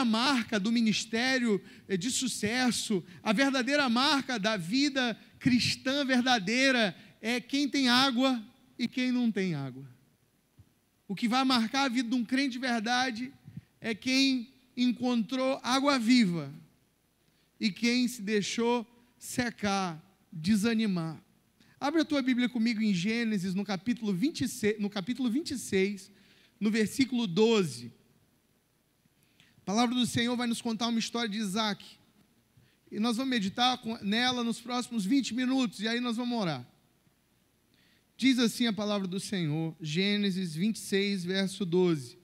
marca do ministério de sucesso, a verdadeira marca da vida cristã verdadeira é quem tem água e quem não tem água. O que vai marcar a vida de um crente de verdade é quem encontrou água viva e quem se deixou secar, desanimar. Abre a tua Bíblia comigo em Gênesis, no capítulo 26, no versículo 12. A palavra do Senhor vai nos contar uma história de Isaac. E nós vamos meditar nela nos próximos 20 minutos, e aí nós vamos orar. Diz assim a palavra do Senhor, Gênesis 26, verso 12.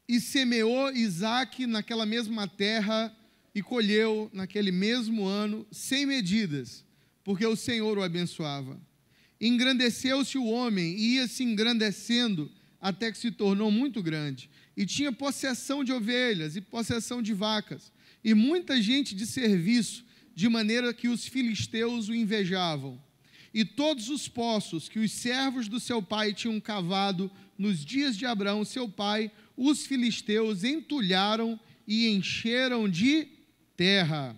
E semeou Isaac naquela mesma terra, e colheu naquele mesmo ano, sem medidas, porque o Senhor o abençoava. Engrandeceu-se o homem, e ia se engrandecendo, até que se tornou muito grande, e tinha possessão de ovelhas, e possessão de vacas, e muita gente de serviço, de maneira que os filisteus o invejavam. E todos os poços que os servos do seu pai tinham cavado nos dias de Abraão, seu pai, os filisteus entulharam e encheram de terra.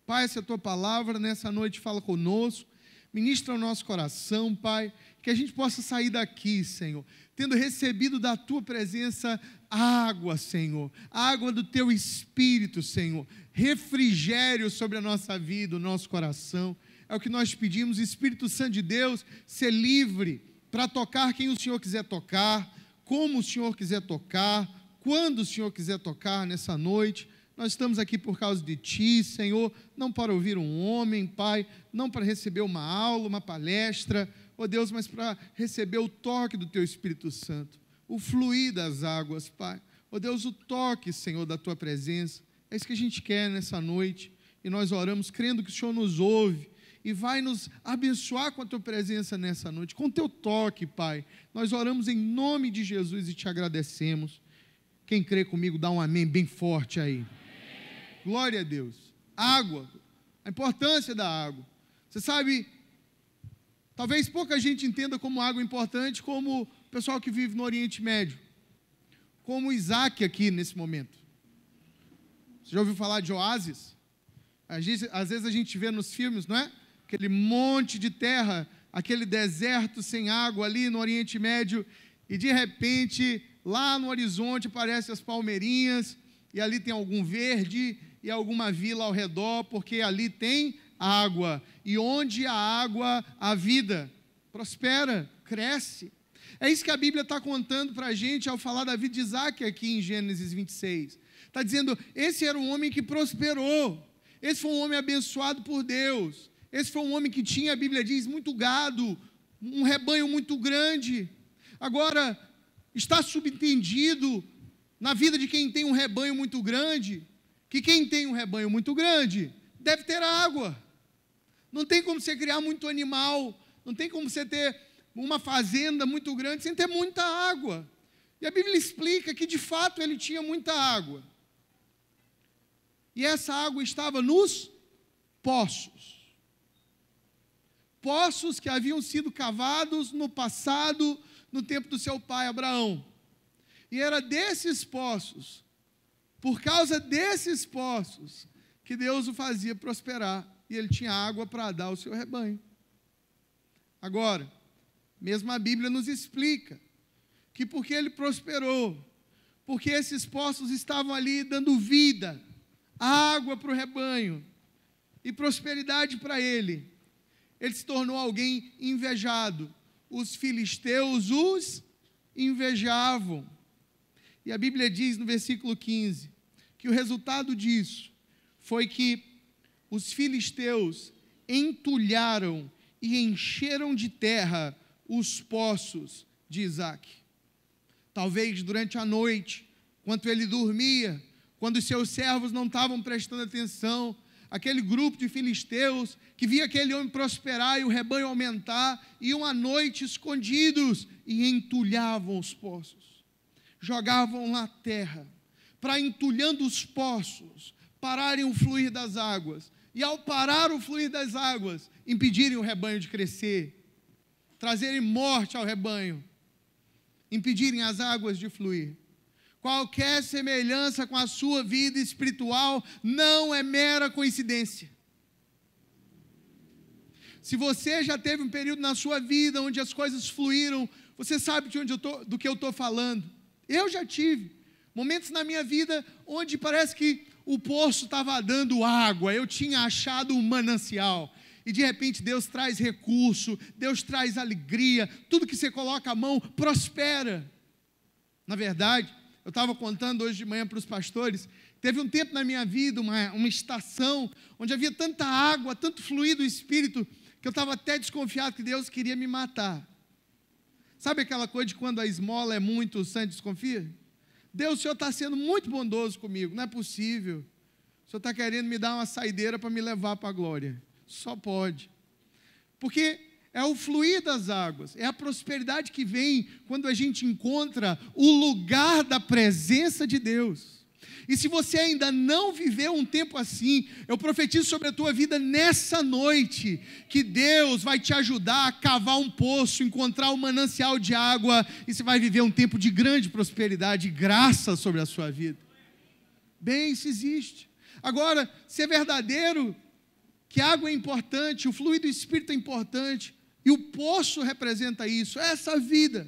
Pai, essa é a tua palavra, nessa noite fala conosco, ministra o nosso coração, Pai, que a gente possa sair daqui, Senhor, tendo recebido da tua presença água, Senhor, água do teu Espírito, Senhor, refrigério sobre a nossa vida, o nosso coração. É o que nós pedimos, Espírito Santo de Deus, ser livre para tocar quem o Senhor quiser tocar, como o Senhor quiser tocar, quando o Senhor quiser tocar nessa noite. Nós estamos aqui por causa de Ti, Senhor, não para ouvir um homem, Pai, não para receber uma aula, uma palestra, ó Deus, mas para receber o toque do Teu Espírito Santo, o fluir das águas, Pai. Ó Deus, o toque, Senhor, da Tua presença. É isso que a gente quer nessa noite, e nós oramos crendo que o Senhor nos ouve, e vai nos abençoar com a Tua presença nessa noite, com o Teu toque, Pai. Nós oramos em nome de Jesus e Te agradecemos. Quem crê comigo, dá um amém bem forte aí. Glória a Deus. Água, a importância da água. Você sabe, talvez pouca gente entenda como água importante, como o pessoal que vive no Oriente Médio, como Isaac aqui nesse momento. Você já ouviu falar de oásis? Às vezes a gente vê nos filmes, não é? Aquele monte de terra, aquele deserto sem água ali no Oriente Médio, e de repente, lá no horizonte aparecem as palmeirinhas, e ali tem algum verde, e alguma vila ao redor, porque ali tem água, e onde há água, há vida, prospera, cresce. É isso que a Bíblia está contando para a gente ao falar da vida de Isaac aqui em Gênesis 26. Está dizendo, esse era um homem que prosperou, esse foi um homem abençoado por Deus, esse foi um homem que tinha, a Bíblia diz, muito gado, um rebanho muito grande. Agora, está subentendido na vida de quem tem um rebanho muito grande, que quem tem um rebanho muito grande deve ter água. Não tem como você criar muito animal, não tem como você ter uma fazenda muito grande sem ter muita água. E a Bíblia explica que de fato ele tinha muita água. E essa água estava nos poços. Poços que haviam sido cavados no passado, no tempo do seu pai Abraão. E era desses poços, por causa desses poços, que Deus o fazia prosperar, e ele tinha água para dar ao seu rebanho. Agora, mesmo a Bíblia nos explica, que porque ele prosperou, porque esses poços estavam ali dando vida, água para o rebanho, e prosperidade para ele se tornou alguém invejado. Os filisteus os invejavam. E a Bíblia diz no versículo 15, que o resultado disso foi que os filisteus entulharam e encheram de terra os poços de Isaac. Talvez durante a noite, enquanto ele dormia, quando os seus servos não estavam prestando atenção, aquele grupo de filisteus que via aquele homem prosperar e o rebanho aumentar, iam à noite escondidos e entulhavam os poços. Jogavam lá terra, para entulhando os poços, pararem o fluir das águas, e ao parar o fluir das águas, impedirem o rebanho de crescer, trazerem morte ao rebanho. impedirem as águas de fluir. Qualquer semelhança com a sua vida espiritual não é mera coincidência. Se você já teve um período na sua vida onde as coisas fluíram, você sabe do que eu estou falando. Eu já tive momentos na minha vida onde parece que o poço estava dando água, eu tinha achado um manancial, e de repente Deus traz recurso, Deus traz alegria, tudo que você coloca a mão prospera. Na verdade, eu estava contando hoje de manhã para os pastores, teve um tempo na minha vida, uma estação, onde havia tanta água, tanto fluir do Espírito, que eu estava até desconfiado que Deus queria me matar. Sabe aquela coisa de quando a esmola é muito, o santo desconfia? Deus, o Senhor está sendo muito bondoso comigo, não é possível. O Senhor está querendo me dar uma saideira para me levar para a glória. Só pode. Porque é o fluir das águas, é a prosperidade que vem quando a gente encontra o lugar da presença de Deus. E se você ainda não viveu um tempo assim, eu profetizo sobre a tua vida nessa noite, que Deus vai te ajudar a cavar um poço, encontrar um manancial de água, e você vai viver um tempo de grande prosperidade e graça sobre a sua vida. Bem, isso existe. Agora, se é verdadeiro que a água é importante, o fluir do Espírito é importante, e o poço representa isso, essa vida,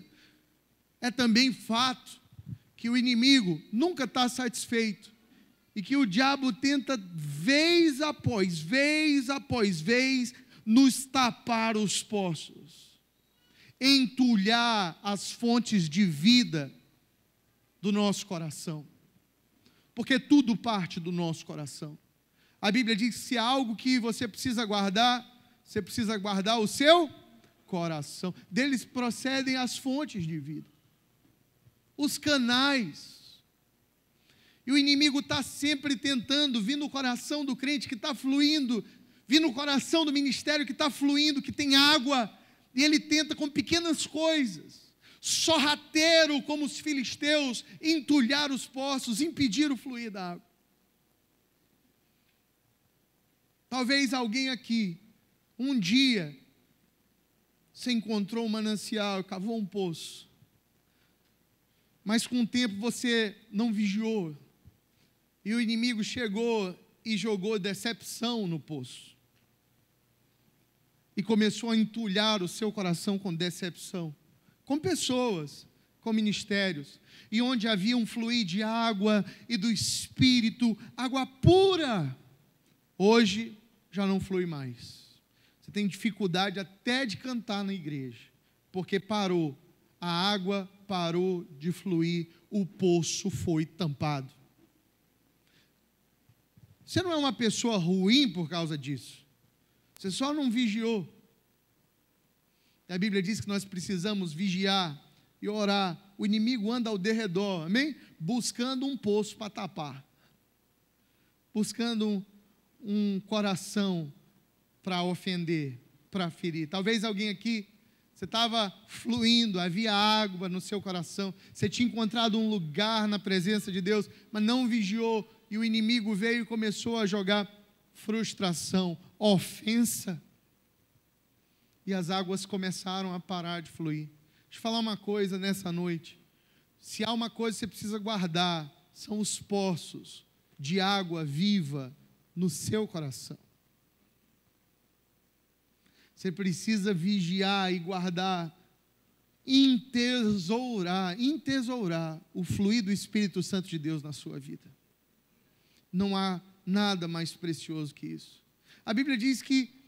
é também fato que o inimigo nunca está satisfeito, e que o diabo tenta vez após vez, nos tapar os poços, entulhar as fontes de vida do nosso coração, porque tudo parte do nosso coração. A Bíblia diz que se há algo que você precisa guardar o seu coração, deles procedem as fontes de vida, os canais, e o inimigo está sempre tentando vir no coração do crente que está fluindo, vir no coração do ministério que está fluindo, que tem água, e ele tenta com pequenas coisas, sorrateiro como os filisteus, entulhar os poços, impedir o fluir da água. Talvez alguém aqui, um dia, você encontrou um manancial, cavou um poço, mas com o tempo você não vigiou, e o inimigo chegou e jogou decepção no poço, e começou a entulhar o seu coração com decepção, com pessoas, com ministérios, e onde havia um fluir de água e do Espírito, água pura, hoje já não flui mais. Você tem dificuldade até de cantar na igreja, porque parou, a água parou de fluir, o poço foi tampado. Você não é uma pessoa ruim por causa disso, você só não vigiou. A Bíblia diz que nós precisamos vigiar e orar. O inimigo anda ao derredor, amém? Buscando um poço para tapar, buscando um coração para ofender, para ferir. Talvez alguém aqui, você estava fluindo, havia água no seu coração, você tinha encontrado um lugar na presença de Deus, mas não vigiou, e o inimigo veio e começou a jogar frustração, ofensa, e as águas começaram a parar de fluir. Deixa eu falar uma coisa nessa noite, se há uma coisa que você precisa guardar, são os poços de água viva no seu coração. Você precisa vigiar e guardar, entesourar o fluir do Espírito Santo de Deus na sua vida. Não há nada mais precioso que isso. A Bíblia diz que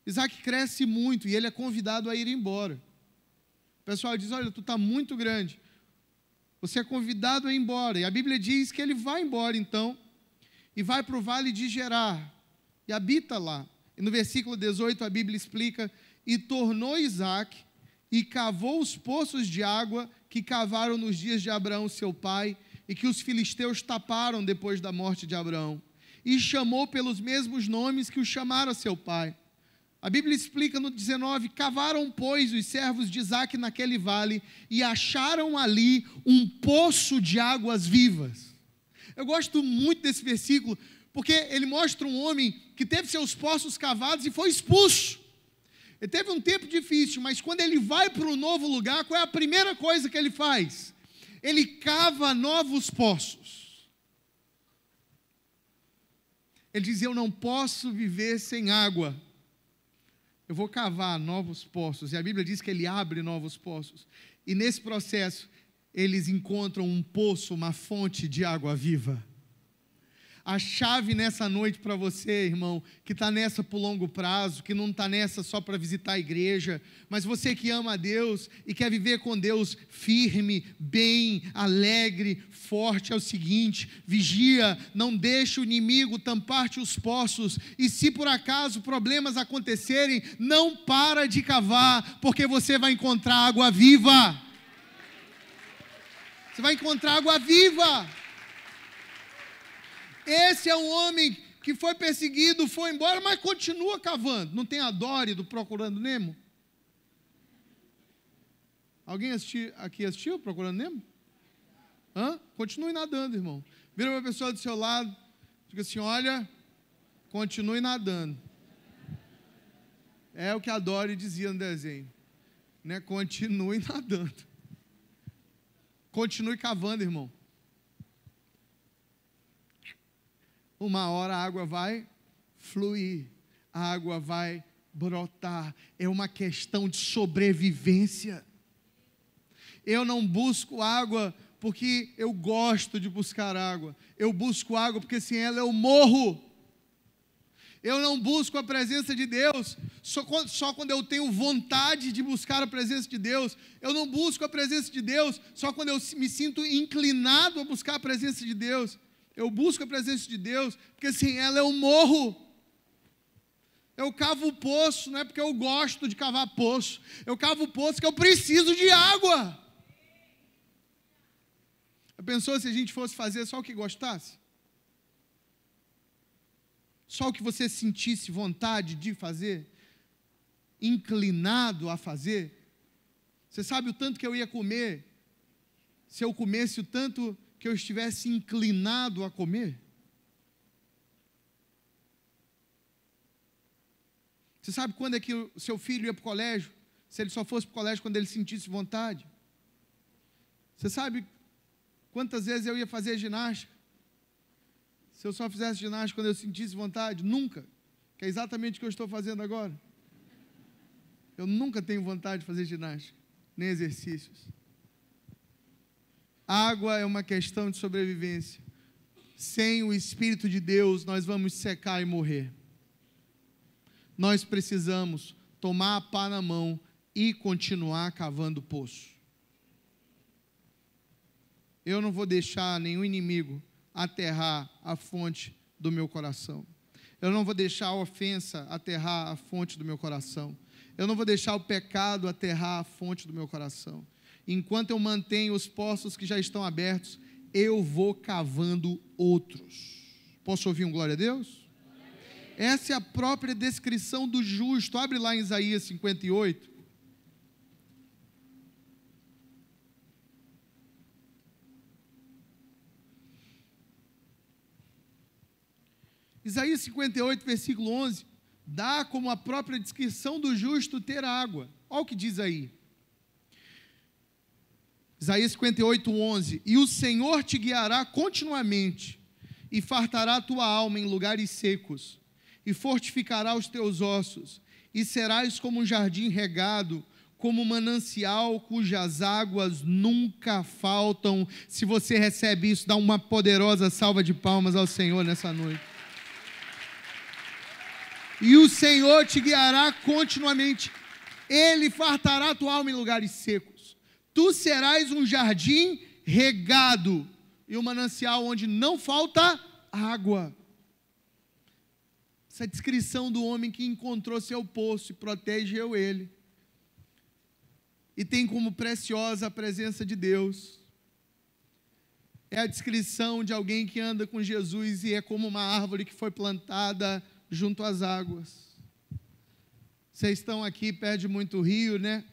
Isaac cresce muito e ele é convidado a ir embora. O pessoal diz, olha, tu está muito grande, você é convidado a ir embora. E a Bíblia diz que ele vai embora então, e vai para o vale de Gerar, e habita lá. E no versículo 18 a Bíblia explica, e tornou Isaac, e cavou os poços de água, que cavaram nos dias de Abraão seu pai, e que os filisteus taparam depois da morte de Abraão, e chamou pelos mesmos nomes que o chamaram seu pai. A Bíblia explica no 19, cavaram, pois, os servos de Isaac naquele vale, e acharam ali um poço de águas vivas. Eu gosto muito desse versículo, porque ele mostra um homem que teve seus poços cavados e foi expulso. Ele teve um tempo difícil, mas quando ele vai para um novo lugar, qual é a primeira coisa que ele faz? Ele cava novos poços. Ele diz: eu não posso viver sem água. Eu vou cavar novos poços. E a Bíblia diz que ele abre novos poços. E nesse processo, eles encontram um poço, uma fonte de água viva. A chave nessa noite para você, irmão, que está nessa por longo prazo, que não está nessa só para visitar a igreja, mas você que ama a Deus e quer viver com Deus firme, bem, alegre, forte, é o seguinte: vigia, não deixe o inimigo tampar-te os poços, e se por acaso problemas acontecerem, não para de cavar, porque você vai encontrar água viva. Você vai encontrar água viva. Esse é um homem que foi perseguido, foi embora, mas continua cavando. Não tem a Dory do Procurando Nemo? Alguém aqui assistiu Procurando Nemo? Continue nadando, irmão. Vira para a pessoa do seu lado, diga assim: olha, continue nadando. É o que a Dory dizia no desenho, né? Continue nadando. Continue cavando, irmão. Uma hora a água vai fluir, a água vai brotar. É uma questão de sobrevivência. Eu não busco água porque eu gosto de buscar água. Eu busco água porque sem ela eu morro. Eu não busco a presença de Deus só quando eu tenho vontade de buscar a presença de Deus. Eu não busco a presença de Deus só quando eu me sinto inclinado a buscar a presença de Deus. Eu busco a presença de Deus porque sem ela eu morro. Eu cavo o poço, não é porque eu gosto de cavar poço. Eu cavo o poço porque eu preciso de água. Pensou se a gente fosse fazer só o que gostasse? Só o que você sentisse vontade de fazer? Inclinado a fazer? Você sabe o tanto que eu ia comer se eu comesse o tanto que eu estivesse inclinado a comer? Você sabe quando é que o seu filho ia para o colégio? Se ele só fosse para o colégio quando ele sentisse vontade? Você sabe quantas vezes eu ia fazer ginástica? Se eu só fizesse ginástica quando eu sentisse vontade? Nunca. Que é exatamente o que eu estou fazendo agora. Eu nunca tenho vontade de fazer ginástica, nem exercícios. Água é uma questão de sobrevivência. Sem o Espírito de Deus, nós vamos secar e morrer. Nós precisamos tomar a pá na mão e continuar cavando o poço. Eu não vou deixar nenhum inimigo aterrar a fonte do meu coração. Eu não vou deixar a ofensa aterrar a fonte do meu coração. Eu não vou deixar o pecado aterrar a fonte do meu coração. Enquanto eu mantenho os poços que já estão abertos, eu vou cavando outros. Posso ouvir um glória a Deus? Essa é a própria descrição do justo. Abre lá em Isaías 58. Isaías 58, versículo 11, dá como a própria descrição do justo ter água. Olha o que diz aí. Isaías 58, 11. E o Senhor te guiará continuamente, e fartará a tua alma em lugares secos, e fortificará os teus ossos, e serás como um jardim regado, como um manancial cujas águas nunca faltam. Se você recebe isso, dá uma poderosa salva de palmas ao Senhor nessa noite. E o Senhor te guiará continuamente, Ele fartará a tua alma em lugares secos. Tu serás um jardim regado e um manancial onde não falta água. Essa descrição do homem que encontrou seu poço e protegeu ele. E tem como preciosa a presença de Deus. É a descrição de alguém que anda com Jesus e é como uma árvore que foi plantada junto às águas. Vocês estão aqui perto de muito rio, né?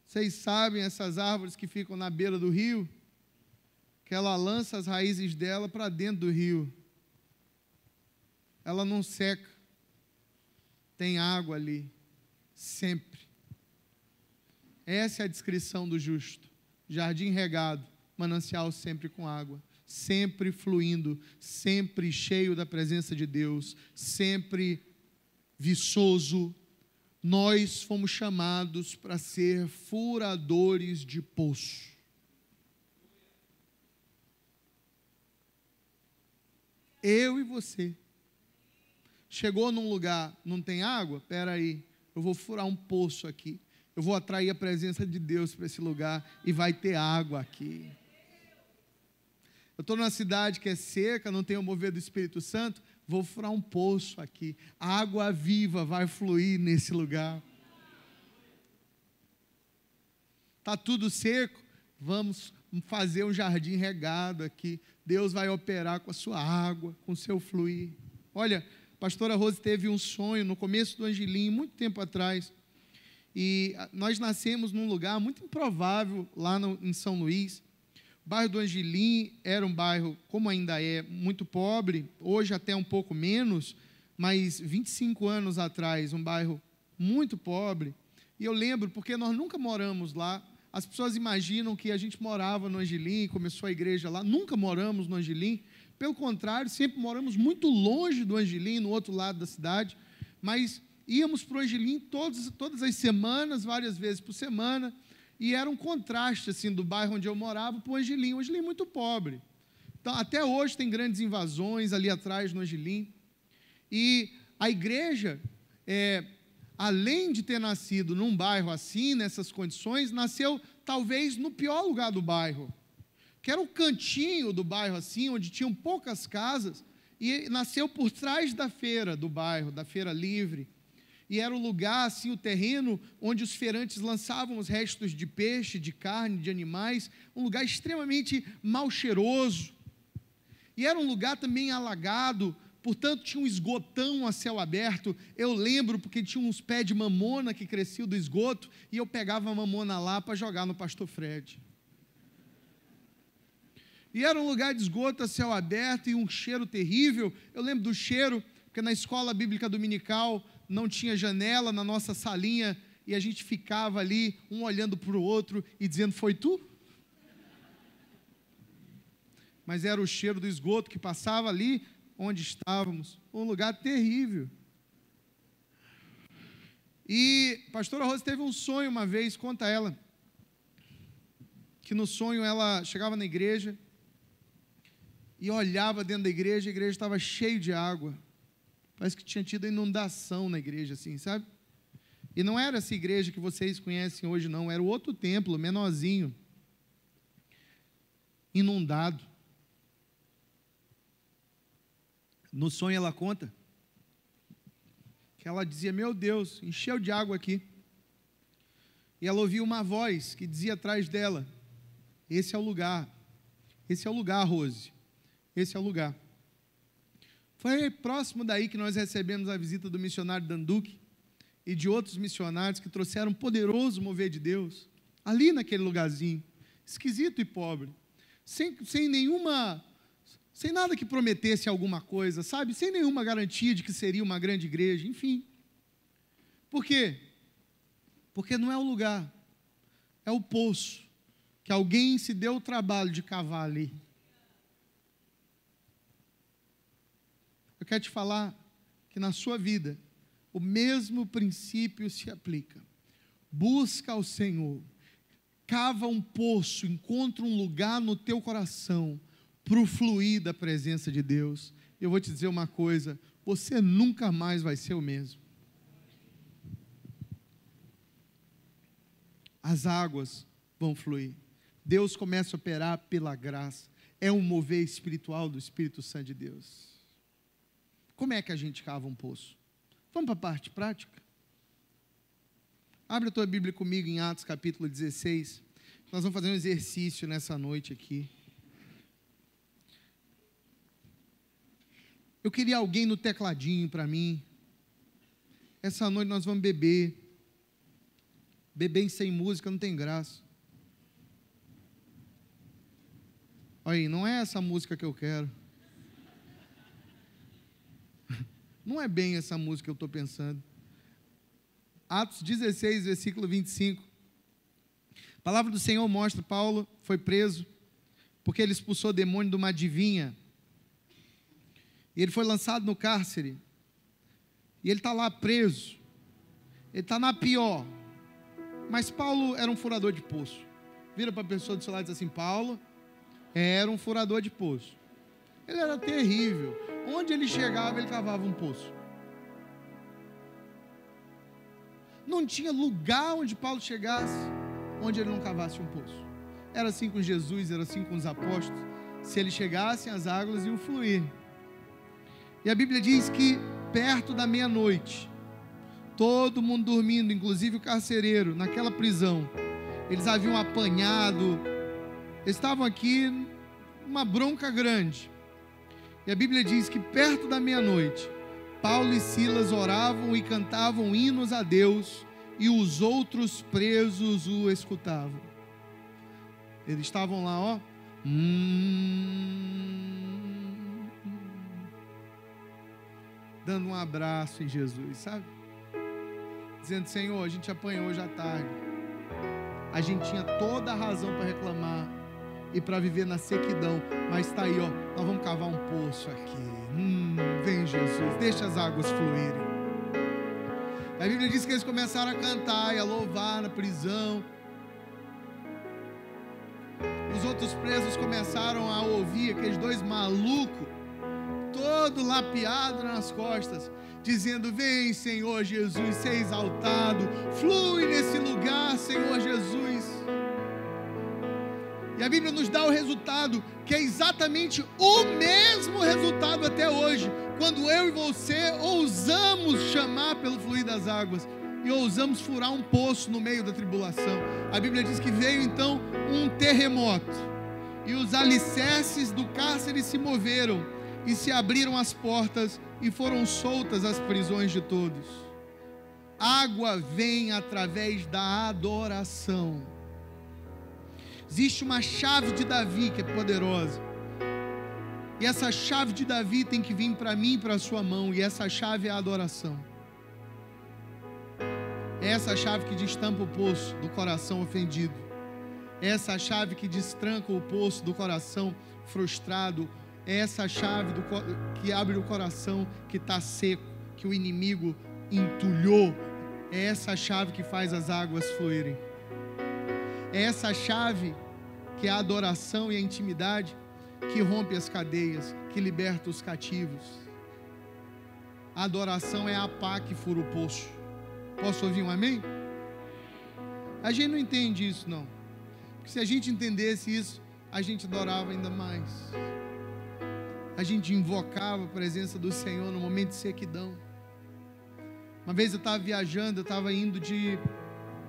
Vocês sabem essas árvores que ficam na beira do rio? Que ela lança as raízes dela para dentro do rio. Ela não seca. Tem água ali. sempre. Essa é a descrição do justo. Jardim regado, manancial sempre com água, sempre fluindo, sempre cheio da presença de Deus, sempre viçoso. Nós fomos chamados para ser furadores de poço. Eu e você. Chegou num lugar, não tem água? Espera aí, eu vou furar um poço aqui. Eu vou atrair a presença de Deus para esse lugar e vai ter água aqui. Eu estou numa cidade que é seca, não tem o mover do Espírito Santo, vou furar um poço aqui. A água viva vai fluir nesse lugar. Está tudo seco? Vamos fazer um jardim regado aqui. Deus vai operar com a sua água, com o seu fluir. Olha, a pastora Rose teve um sonho no começo do Angelim, muito tempo atrás. E nós nascemos num lugar muito improvável, lá em São Luís. O bairro do Angelim era um bairro, como ainda é, muito pobre, hoje até um pouco menos, mas 25 anos atrás, um bairro muito pobre. E eu lembro, porque nós nunca moramos lá, as pessoas imaginam que a gente morava no Angelim, começou a igreja lá, nunca moramos no Angelim, pelo contrário, sempre moramos muito longe do Angelim, no outro lado da cidade, mas íamos para o Angelim todas as semanas, várias vezes por semana, e era um contraste assim, do bairro onde eu morava para o Angelim. O Angelim é muito pobre. Então, até hoje tem grandes invasões ali atrás no Angelim. E a igreja, além de ter nascido num bairro assim, nessas condições, nasceu talvez no pior lugar do bairro, que era o cantinho do bairro assim, onde tinham poucas casas, e nasceu por trás da feira do bairro, da feira livre. E era o lugar, assim, o terreno onde os feirantes lançavam os restos de peixe, de carne, de animais, um lugar extremamente mal cheiroso. E era um lugar também alagado, portanto tinha um esgotão a céu aberto. Eu lembro porque tinha uns pés de mamona que cresciam do esgoto, e eu pegava a mamona lá para jogar no pastor Fred. E era um lugar de esgoto a céu aberto e um cheiro terrível. Eu lembro do cheiro, porque na escola bíblica dominical não tinha janela na nossa salinha, e a gente ficava ali, um olhando para o outro e dizendo, foi tu? Mas era o cheiro do esgoto que passava ali onde estávamos, um lugar terrível. E a pastora Rose teve um sonho uma vez, conta ela, que no sonho ela chegava na igreja e olhava dentro da igreja, a igreja estava cheia de água. Parece que tinha tido inundação na igreja, assim, sabe? E não era essa igreja que vocês conhecem hoje, não. Era o outro templo, menorzinho, inundado. No sonho ela conta que ela dizia, meu Deus, encheu de água aqui. E ela ouvia uma voz que dizia atrás dela, esse é o lugar, Rose, esse é o lugar. Foi próximo daí que nós recebemos a visita do missionário Danduque e de outros missionários que trouxeram um poderoso mover de Deus, ali naquele lugarzinho, esquisito e pobre, sem nada que prometesse alguma coisa, sabe? Sem nenhuma garantia de que seria uma grande igreja, enfim. Por quê? Porque não é o lugar, é o poço, que alguém se deu o trabalho de cavar ali. Eu quero te falar que na sua vida, o mesmo princípio se aplica. Busca ao Senhor, cava um poço, encontra um lugar no teu coração, para o fluir da presença de Deus. Eu vou te dizer uma coisa, você nunca mais vai ser o mesmo. As águas vão fluir. Deus começa a operar pela graça. É um mover espiritual do Espírito Santo de Deus. Como é que a gente cava um poço? Vamos para a parte prática? Abre a tua Bíblia comigo em Atos capítulo 16. Nós vamos fazer um exercício nessa noite aqui. Eu queria alguém no tecladinho para mim. Essa noite nós vamos beber. Beber sem música não tem graça. Olha aí, não é essa música que eu quero. Não é bem essa música que eu estou pensando. Atos 16, versículo 25. A palavra do Senhor mostra, Paulo foi preso, porque ele expulsou o demônio de uma adivinha. E ele foi lançado no cárcere. E ele está lá preso. Ele está na pior. Mas Paulo era um furador de poço. Vira para a pessoa do seu lado e diz assim: Paulo era um furador de poço. Ele era terrível. Onde ele chegava, ele cavava um poço. Não tinha lugar onde Paulo chegasse, onde ele não cavasse um poço. Era assim com Jesus, era assim com os apóstolos. Se eles chegassem, as águas iam fluir. E a Bíblia diz que perto da meia-noite, todo mundo dormindo, inclusive o carcereiro, naquela prisão, eles haviam apanhado, estavam aqui uma bronca grande. E a Bíblia diz que perto da meia-noite, Paulo e Silas oravam e cantavam hinos a Deus, e os outros presos o escutavam. Eles estavam lá, ó, dando um abraço em Jesus, sabe? Dizendo: Senhor, a gente apanhou hoje à tarde, a gente tinha toda a razão para reclamar e para viver na sequidão, mas está aí, ó, nós vamos cavar um poço aqui. Vem Jesus, deixa as águas fluírem. A Bíblia diz que eles começaram a cantar e a louvar na prisão. Os outros presos começaram a ouvir aqueles dois malucos, todo lapiado nas costas, dizendo: vem, Senhor Jesus, ser exaltado, flui nesse lugar, Senhor Jesus. E a Bíblia nos dá o resultado, que é exatamente o mesmo resultado até hoje, quando eu e você ousamos chamar pelo fluir das águas e ousamos furar um poço no meio da tribulação. A Bíblia diz que veio então um terremoto, e os alicerces do cárcere se moveram, e se abriram as portas, e foram soltas as prisões de todos. Água vem através da adoração. Existe uma chave de Davi que é poderosa, e essa chave de Davi tem que vir para mim e para a sua mão, e essa chave é a adoração. É essa chave que destampa o poço do coração ofendido, é essa chave que destranca o poço do coração frustrado, é essa chave que abre o coração que está seco, que o inimigo entulhou. É essa chave que faz as águas fluírem. É essa chave, que é a adoração e a intimidade, que rompe as cadeias, que liberta os cativos. A adoração é a pá que fura o poço. Posso ouvir um amém? A gente não entende isso, não. Porque se a gente entendesse isso, a gente adorava ainda mais. A gente invocava a presença do Senhor no momento de sequidão. Uma vez eu estava viajando, eu estava indo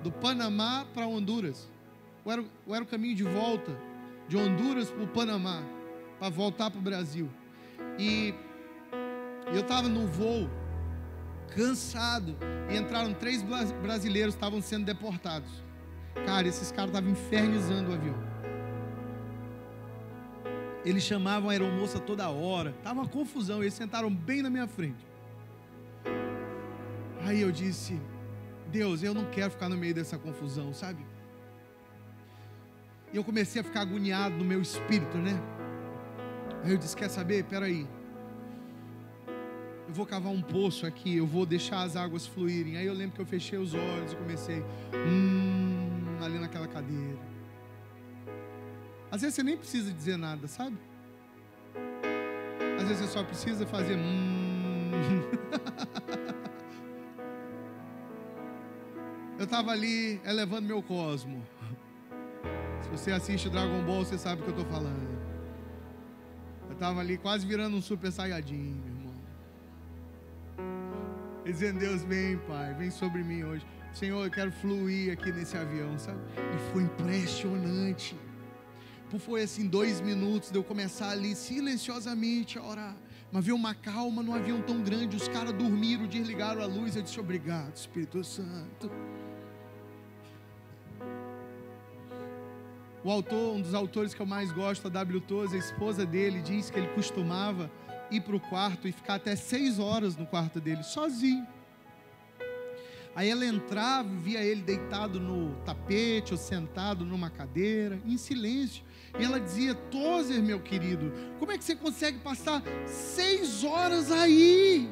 do Panamá para Honduras. Era o caminho de volta de Honduras para o Panamá, para voltar para o Brasil. E eu estava no voo, cansado, e entraram 3 brasileiros que estavam sendo deportados. Cara, esses caras estavam infernizando o avião. Eles chamavam a aeromoça toda hora, estava uma confusão, eles sentaram bem na minha frente. Aí eu disse: Deus, eu não quero ficar no meio dessa confusão, sabe? E eu comecei a ficar agoniado no meu espírito, né? Aí eu disse: quer saber? Peraí, eu vou cavar um poço aqui, eu vou deixar as águas fluírem. Aí eu lembro que eu fechei os olhos e comecei ali naquela cadeira. Às vezes você nem precisa dizer nada, sabe? Às vezes você só precisa fazer Eu estava ali elevando meu cosmo. Se você assiste Dragon Ball, você sabe o que eu estou falando. Eu estava ali quase virando um Super Saiyajin, meu irmão. E dizendo: Deus, vem, Pai, vem sobre mim hoje. Senhor, eu quero fluir aqui nesse avião, sabe? E foi impressionante. Foi assim 2 minutos de eu começar ali silenciosamente a orar. Mas veio uma calma num avião tão grande. Os caras dormiram, desligaram a luz. Eu disse: obrigado, Espírito Santo. O autor, um dos autores que eu mais gosto, a W. Tozer, a esposa dele, diz que ele costumava ir para o quarto e ficar até 6 horas no quarto dele, sozinho. Aí ela entrava e via ele deitado no tapete ou sentado numa cadeira, em silêncio. E ela dizia: Tozer, meu querido, como é que você consegue passar 6 horas aí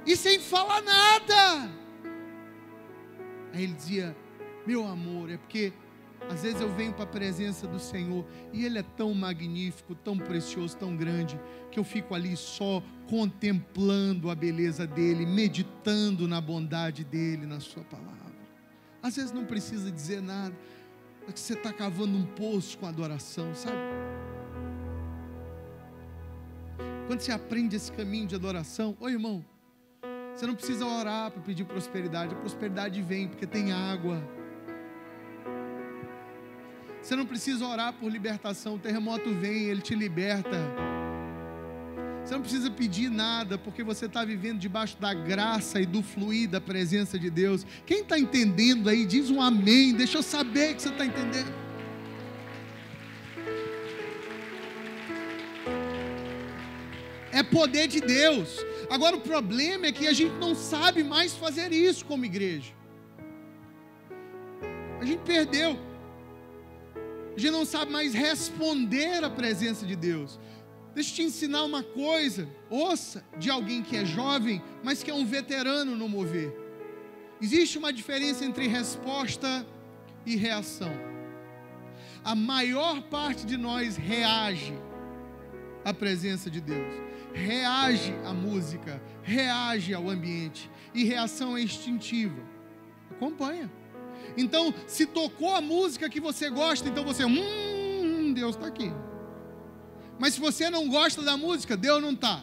e sem falar nada? Aí ele dizia: meu amor, é porque às vezes eu venho para a presença do Senhor e Ele é tão magnífico, tão precioso, tão grande, que eu fico ali só contemplando a beleza dEle, meditando na bondade dEle, na sua palavra. Às vezes não precisa dizer nada, é que você está cavando um poço com adoração, sabe? Quando você aprende esse caminho de adoração, ô irmão, você não precisa orar para pedir prosperidade, a prosperidade vem porque tem água. Você não precisa orar por libertação, o terremoto vem, ele te liberta. Você não precisa pedir nada, porque você está vivendo debaixo da graça e do fluir da presença de Deus. Quem está entendendo aí, diz um amém, deixa eu saber que você está entendendo. É poder de Deus. Agora o problema é que a gente não sabe mais fazer isso como igreja. A gente perdeu. A gente não sabe mais responder à presença de Deus. Deixa eu te ensinar uma coisa. Ouça de alguém que é jovem, mas que é um veterano no mover. Existe uma diferença entre resposta e reação. A maior parte de nós reage à presença de Deus, reage à música, reage ao ambiente, e reação é instintiva. Acompanha. Então, se tocou a música que você gosta, então você, Deus está aqui. Mas se você não gosta da música, Deus não está.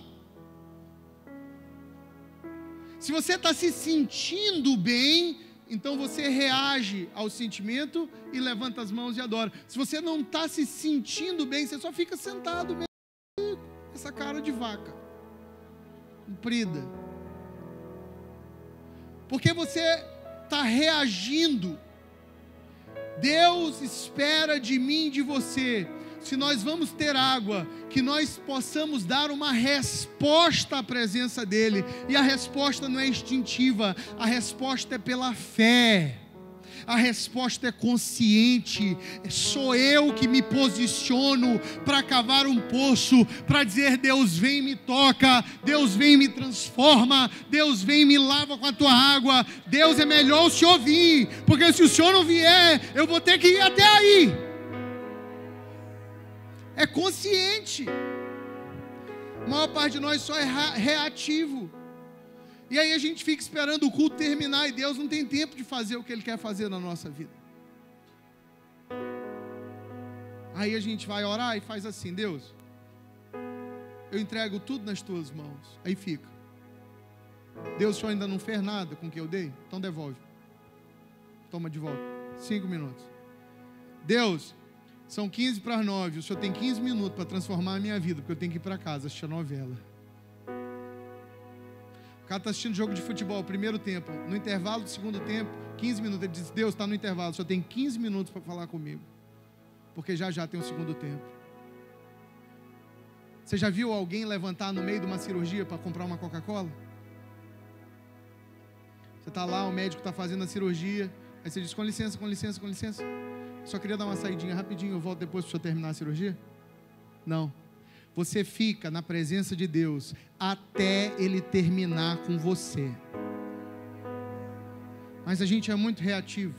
Se você está se sentindo bem, então você reage ao sentimento e levanta as mãos e adora. Se você não está se sentindo bem, você só fica sentado mesmo, com essa cara de vaca comprida. Porque você está reagindo. Deus espera de mim e de você, se nós vamos ter água, que nós possamos dar uma resposta à presença dEle. E a resposta não é instintiva, a resposta é pela fé. A resposta é consciente. Sou eu que me posiciono para cavar um poço, para dizer: Deus vem e me toca, Deus vem e me transforma, Deus vem e me lava com a tua água. Deus, é melhor o Senhor vir, porque se o Senhor não vier, eu vou ter que ir até aí. É consciente. A maior parte de nós só é reativo. E aí a gente fica esperando o culto terminar e Deus não tem tempo de fazer o que Ele quer fazer na nossa vida. Aí a gente vai orar e faz assim: Deus, eu entrego tudo nas tuas mãos. Aí fica: Deus, o Senhor ainda não fez nada com o que eu dei? Então devolve. Toma de volta. 5 minutos. Deus, são 15 para as 9. O Senhor tem 15 minutos para transformar a minha vida, porque eu tenho que ir para casa assistir a novela. O cara está assistindo jogo de futebol, primeiro tempo. No intervalo do segundo tempo, 15 minutos. Ele diz: Deus, está no intervalo, só tem 15 minutos para falar comigo, porque já tem o segundo tempo. Você já viu alguém levantar no meio de uma cirurgia para comprar uma Coca-Cola? Você está lá, o médico está fazendo a cirurgia, aí você diz: com licença, com licença, com licença, só queria dar uma saidinha rapidinho, eu volto depois para o senhor terminar a cirurgia? Não. Você fica na presença de Deus até Ele terminar com você. Mas a gente é muito reativo.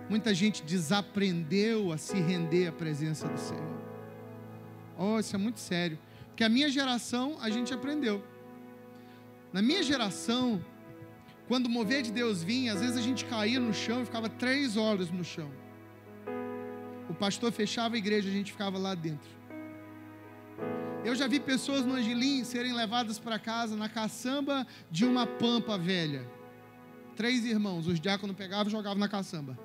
Muita gente desaprendeu a se render à presença do Senhor. Oh, isso é muito sério. Porque a minha geração, a gente aprendeu. Na minha geração, quando o mover de Deus vinha, às vezes a gente caía no chão e ficava 3 horas no chão. O pastor fechava a igreja, a gente ficava lá dentro. Eu já vi pessoas no Angelim serem levadas para casa na caçamba de uma pampa velha. 3 irmãos, os diáconos pegavam e jogavam na caçamba.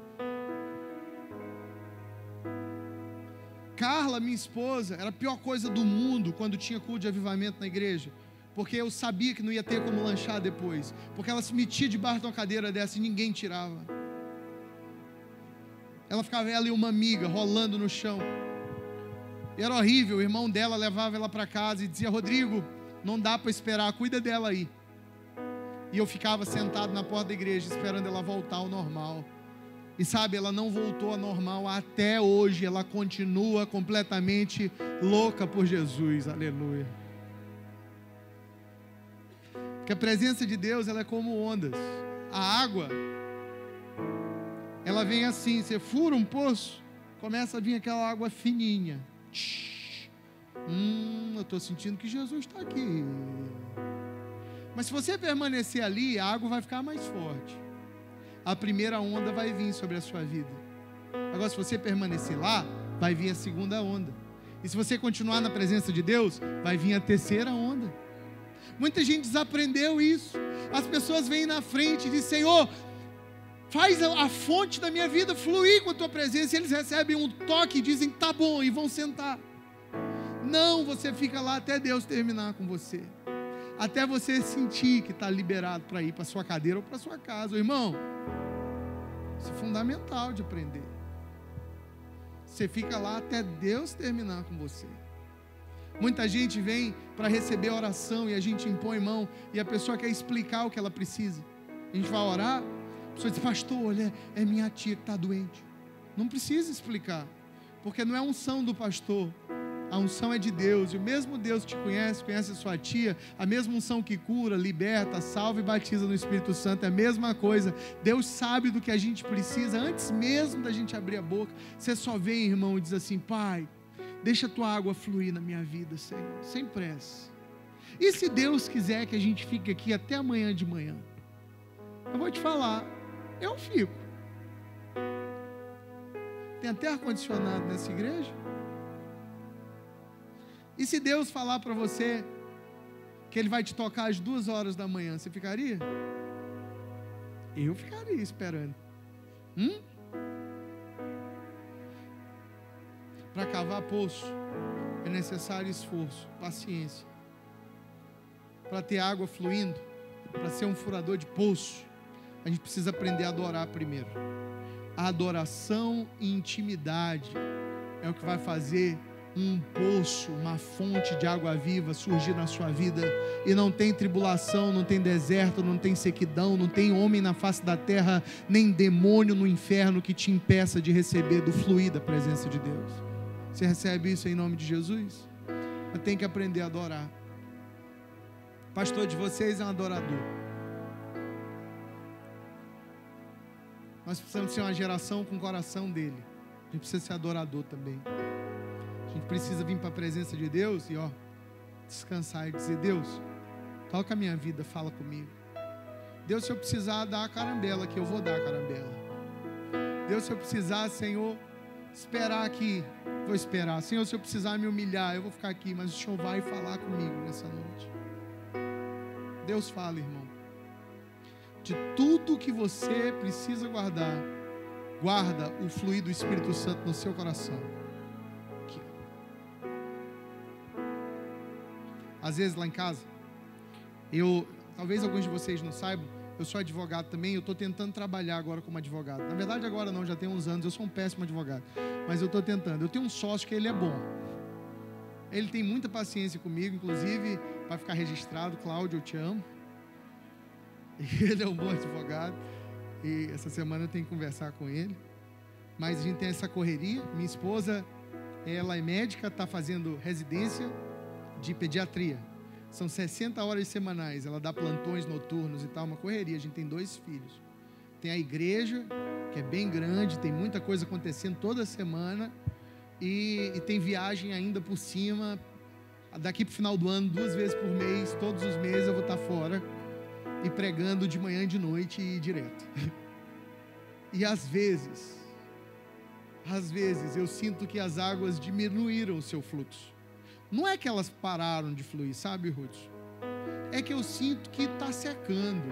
Carla, minha esposa, era a pior coisa do mundo quando tinha culto de avivamento na igreja, porque eu sabia que não ia ter como lanchar depois, porque ela se metia debaixo de uma cadeira dessa e ninguém tirava. Ela ficava, ela e uma amiga, rolando no chão. E era horrível. O irmão dela levava ela para casa e dizia: Rodrigo, não dá para esperar, cuida dela aí. E eu ficava sentado na porta da igreja esperando ela voltar ao normal. E sabe, ela não voltou ao normal até hoje. Ela continua completamente louca por Jesus. Aleluia. Porque a presença de Deus, ela é como ondas. A água, ela vem assim, você fura um poço, começa a vir aquela água fininha. Eu estou sentindo que Jesus está aqui. Mas se você permanecer ali, a água vai ficar mais forte. A primeira onda vai vir sobre a sua vida. Agora, se você permanecer lá, vai vir a segunda onda. E se você continuar na presença de Deus, vai vir a terceira onda. Muita gente desaprendeu isso. As pessoas vêm na frente e dizem: Senhor, faz a fonte da minha vida fluir com a tua presença. E eles recebem um toque e dizem: tá bom, e vão sentar. Não, você fica lá até Deus terminar com você. Até você sentir que está liberado para ir para a sua cadeira ou para a sua casa. Irmão, isso é fundamental de aprender. Você fica lá até Deus terminar com você. Muita gente vem para receber oração e a gente impõe mão e a pessoa quer explicar o que ela precisa. A gente vai orar, a pessoa diz: pastor, olha, é minha tia que está doente. Não precisa explicar, porque não é unção do pastor. A unção é de Deus, e o mesmo Deus te conhece, conhece a sua tia, a mesma unção que cura, liberta, salva e batiza no Espírito Santo, é a mesma coisa. Deus sabe do que a gente precisa, antes mesmo da gente abrir a boca. Você só vem, irmão, e diz assim: Pai, deixa a tua água fluir na minha vida, Senhor, sem pressa. E se Deus quiser que a gente fique aqui até amanhã de manhã? Eu vou te falar, eu fico. Tem até ar-condicionado nessa igreja. E se Deus falar para você que Ele vai te tocar às 2 horas da manhã, você ficaria? Eu ficaria esperando. Para cavar poço é necessário esforço, paciência. Para ter água fluindo, para ser um furador de poço, a gente precisa aprender a adorar primeiro. A adoração e intimidade é o que vai fazer um poço, uma fonte de água viva surgir na sua vida. E não tem tribulação, não tem deserto, não tem sequidão, não tem homem na face da terra, nem demônio no inferno que te impeça de receber do fluir da presença de Deus. Você recebe isso em nome de Jesus? Mas tem que aprender a adorar. O pastor de vocês é um adorador. Nós precisamos ser uma geração com o coração dele. A gente precisa ser adorador também. A gente precisa vir para a presença de Deus e descansar e dizer: Deus, toca a minha vida, fala comigo. Deus, se eu precisar dar a carambela, que eu vou dar a carambela. Deus, se eu precisar, Senhor, esperar aqui, vou esperar. Senhor, se eu precisar me humilhar, eu vou ficar aqui, mas o Senhor vai falar comigo nessa noite. Deus fala, irmão. De tudo que você precisa guardar, guarda o fluir do Espírito Santo no seu coração. Às vezes lá em casa, talvez alguns de vocês não saibam, eu sou advogado também, eu estou tentando trabalhar agora como advogado. Na verdade agora não, já tem uns anos, eu sou um péssimo advogado, mas eu estou tentando. Eu tenho um sócio que ele é bom, ele tem muita paciência comigo, inclusive vai ficar registrado: Cláudio, eu te amo. E ele é um bom advogado, e essa semana eu tenho que conversar com ele. Mas a gente tem essa correria. Minha esposa, ela é médica, está fazendo residência de pediatria, são 60 horas semanais, ela dá plantões noturnos e tal, uma correria. A gente tem 2 filhos, tem a igreja, que é bem grande, tem muita coisa acontecendo toda semana, e tem viagem ainda por cima. Daqui para o final do ano, 2 vezes por mês, todos os meses eu vou estar fora, e pregando de manhã e de noite e direto. E às vezes eu sinto que as águas diminuíram o seu fluxo. Não é que elas pararam de fluir, sabe, Ruth? É que eu sinto que está secando.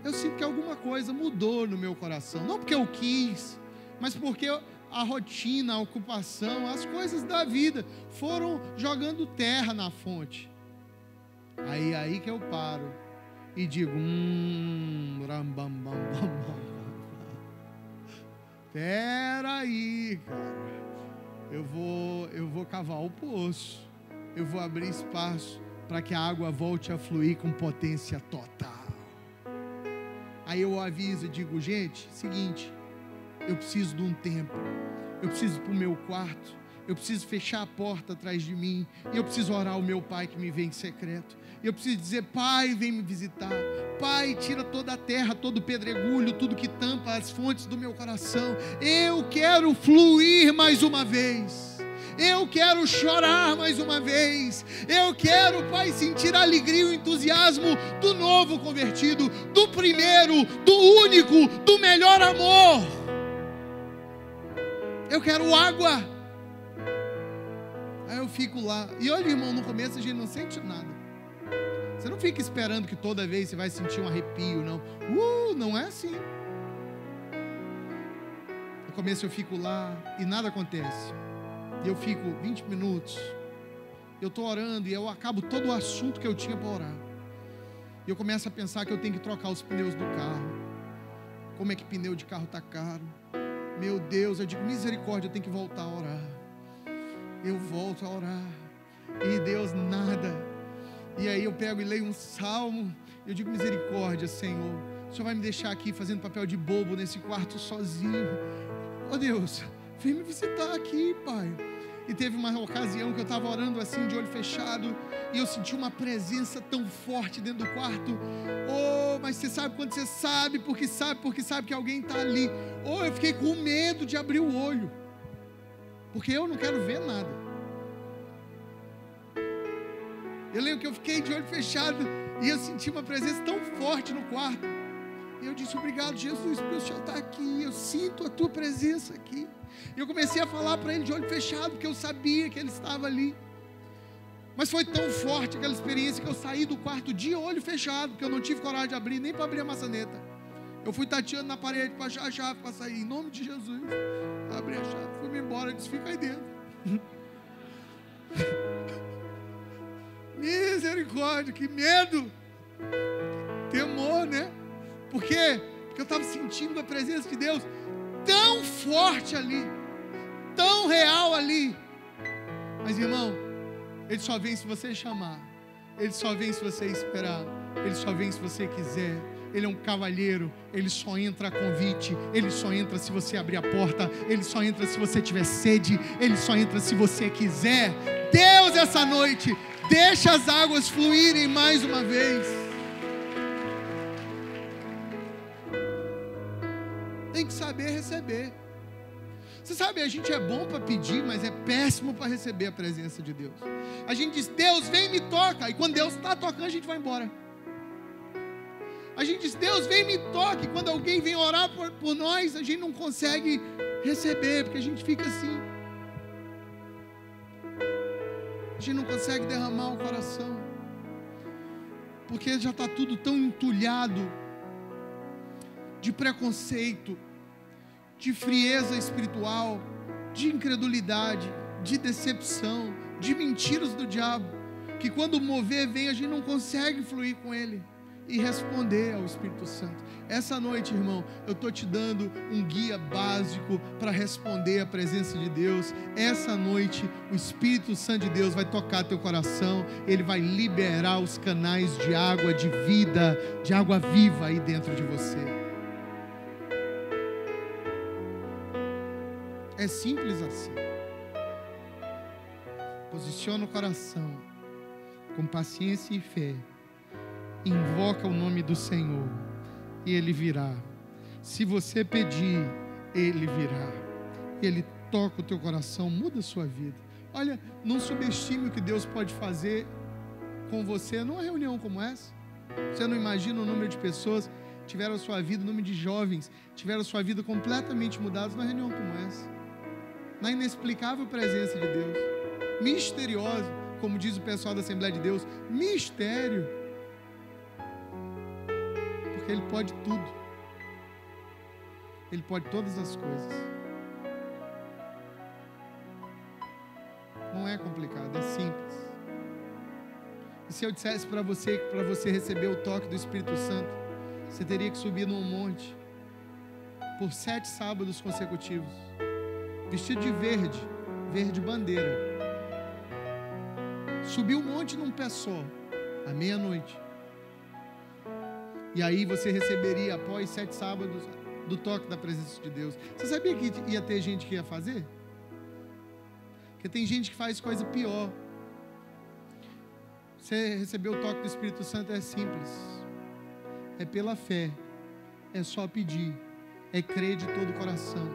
Eu sinto que alguma coisa mudou no meu coração. Não porque eu quis, mas porque a rotina, a ocupação, as coisas da vida foram jogando terra na fonte. Aí que eu paro e digo: peraí, cara. Eu vou cavar o poço, eu vou abrir espaço para que a água volte a fluir com potência total. Aí eu aviso e digo: gente, seguinte, eu preciso de um tempo, eu preciso ir para o meu quarto, eu preciso fechar a porta atrás de mim, e eu preciso orar ao meu pai que me vê em secreto, e eu preciso dizer: pai, vem me visitar, pai, tira toda a terra, todo o pedregulho, tudo que tampa as fontes do meu coração. Eu quero fluir mais uma vez, eu quero chorar mais uma vez, eu quero, pai, sentir a alegria e o entusiasmo do novo convertido, do primeiro, do único, do melhor amor. Eu quero água. Aí eu fico lá, e olha, irmão, no começo a gente não sente nada. Você não fica esperando que toda vez você vai sentir um arrepio, não. Não é assim. No começo eu fico lá e nada acontece. E eu fico 20 minutos, eu estou orando e eu acabo todo o assunto que eu tinha para orar. E eu começo a pensar que eu tenho que trocar os pneus do carro. Como é que pneu de carro está caro? Meu Deus, eu digo: misericórdia, eu tenho que voltar a orar. Eu volto a orar, e Deus nada. E aí eu pego e leio um salmo, eu digo: misericórdia, Senhor, o Senhor vai me deixar aqui fazendo papel de bobo nesse quarto sozinho? Oh Deus, vem me visitar aqui, Pai. E teve uma ocasião que eu estava orando assim, de olho fechado, e eu senti uma presença tão forte dentro do quarto. Oh, mas você sabe quando você sabe, porque sabe que alguém está ali. Oh, eu fiquei com medo de abrir o olho, porque eu não quero ver nada. Eu lembro que eu fiquei de olho fechado, e eu senti uma presença tão forte no quarto. E eu disse: obrigado, Jesus, porque o Senhor está aqui, eu sinto a tua presença aqui. E eu comecei a falar para ele de olho fechado, porque eu sabia que ele estava ali. Mas foi tão forte aquela experiência que eu saí do quarto de olho fechado, porque eu não tive coragem de abrir, nem para abrir a maçaneta. Eu fui tateando na parede para achar a chave para sair, em nome de Jesus. Abri a chave, fui-me embora, disse: fica aí dentro. Misericórdia, que medo, temor, né? Por quê? Porque eu estava sentindo a presença de Deus tão forte ali, tão real ali. Mas, irmão, Ele só vem se você chamar, Ele só vem se você esperar, Ele só vem se você quiser. Ele é um cavalheiro, Ele só entra a convite, Ele só entra se você abrir a porta, Ele só entra se você tiver sede, Ele só entra se você quiser. Deus, essa noite, deixa as águas fluírem mais uma vez. Tem que saber receber. Você sabe, a gente é bom para pedir, mas é péssimo para receber a presença de Deus. A gente diz: Deus, vem e me toca, e quando Deus está tocando, a gente vai embora. A gente diz: Deus, vem e me toque, e quando alguém vem orar por nós, a gente não consegue receber, porque a gente fica assim. A gente não consegue derramar o coração, porque já está tudo tão entulhado de preconceito, de frieza espiritual, de incredulidade, de decepção, de mentiras do diabo, que quando o mover vem, a gente não consegue fluir com ele e responder ao Espírito Santo. Essa noite, irmão, eu estou te dando um guia básico para responder à presença de Deus. Essa noite, o Espírito Santo de Deus vai tocar teu coração, ele vai liberar os canais de água de vida, de água viva aí dentro de você. É simples assim. Posiciona o coração com paciência e fé, invoca o nome do Senhor e Ele virá. Se você pedir, Ele virá. Ele toca o teu coração, muda a sua vida. Olha, não subestime o que Deus pode fazer com você numa reunião como essa. Você não imagina o número de pessoas que tiveram a sua vida, o número de jovens tiveram a sua vida completamente mudados numa reunião como essa, na inexplicável presença de Deus, misteriosa, como diz o pessoal da Assembleia de Deus, mistério, porque Ele pode tudo, Ele pode todas as coisas, não é complicado, é simples. E se eu dissesse para você que para você receber o toque do Espírito Santo, você teria que subir num monte por 7 sábados consecutivos, vestido de verde, verde bandeira, subir um monte num pé só, à meia-noite. E aí você receberia, após 7 sábados, do toque da presença de Deus. Você sabia que ia ter gente que ia fazer? Porque tem gente que faz coisa pior. Você receber o toque do Espírito Santo é simples. É pela fé. É só pedir. É crer de todo o coração.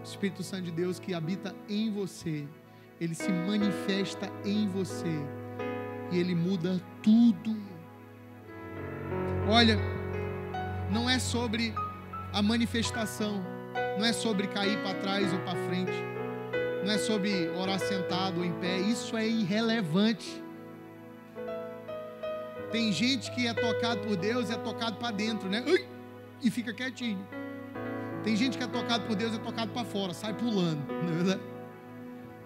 O Espírito Santo de Deus que habita em você, ele se manifesta em você. E ele muda tudo. Olha, não é sobre a manifestação, não é sobre cair para trás ou para frente, não é sobre orar sentado ou em pé, isso é irrelevante. Tem gente que é tocado por Deus e é tocado para dentro, né? E fica quietinho. Tem gente que é tocado por Deus e é tocado para fora, sai pulando, não é verdade?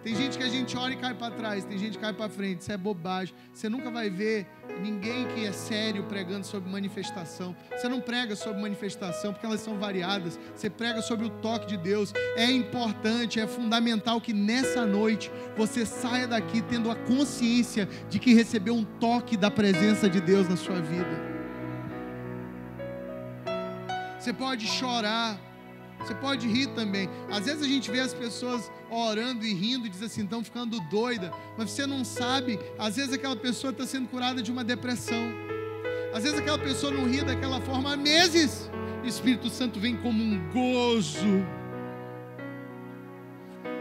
Tem gente que a gente ora e cai para trás, tem gente que cai para frente, isso é bobagem. Você nunca vai ver ninguém que é sério pregando sobre manifestação. Você não prega sobre manifestação porque elas são variadas. Você prega sobre o toque de Deus. É importante, é fundamental que nessa noite você saia daqui tendo a consciência de que recebeu um toque da presença de Deus na sua vida. Você pode chorar, você pode rir também. Às vezes a gente vê as pessoas orando e rindo e diz assim, estão ficando doida. Mas você não sabe, às vezes aquela pessoa está sendo curada de uma depressão. Às vezes aquela pessoa não ri daquela forma há meses. O Espírito Santo vem como um gozo.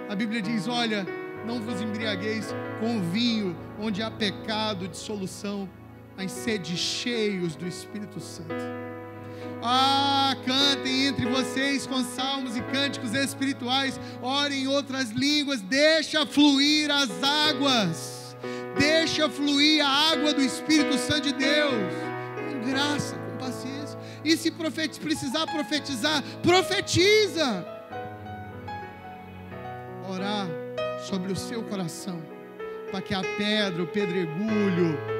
A Bíblia diz, olha, não vos embriagueis com vinho, onde há pecado, dissolução, mas sede cheios do Espírito Santo. Cantem entre vocês com salmos e cânticos espirituais, orem em outras línguas, deixa fluir as águas, deixa fluir a água do Espírito Santo de Deus, com graça, com paciência. E se precisar profetizar, profetiza. Orar sobre o seu coração, para que a pedra, o pedregulho,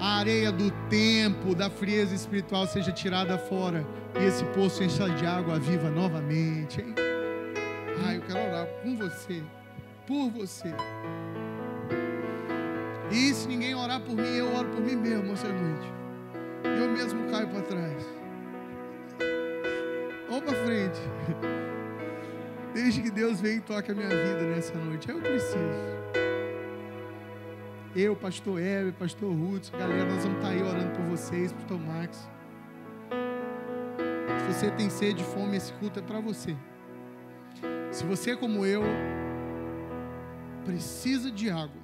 a areia do tempo, da frieza espiritual seja tirada fora e esse poço encha de água viva novamente, hein? Eu quero orar com você, por você. E se ninguém orar por mim, eu oro por mim mesmo essa noite. Eu mesmo caio para trás. Vamos para frente. Desde que Deus venha e toque a minha vida nessa noite. Eu preciso. Eu, pastor Heber, pastor Ruth, galera, nós vamos estar aí orando por vocês, pastor Max. Se você tem sede e fome, esse culto é para você. Se você, como eu, precisa de água,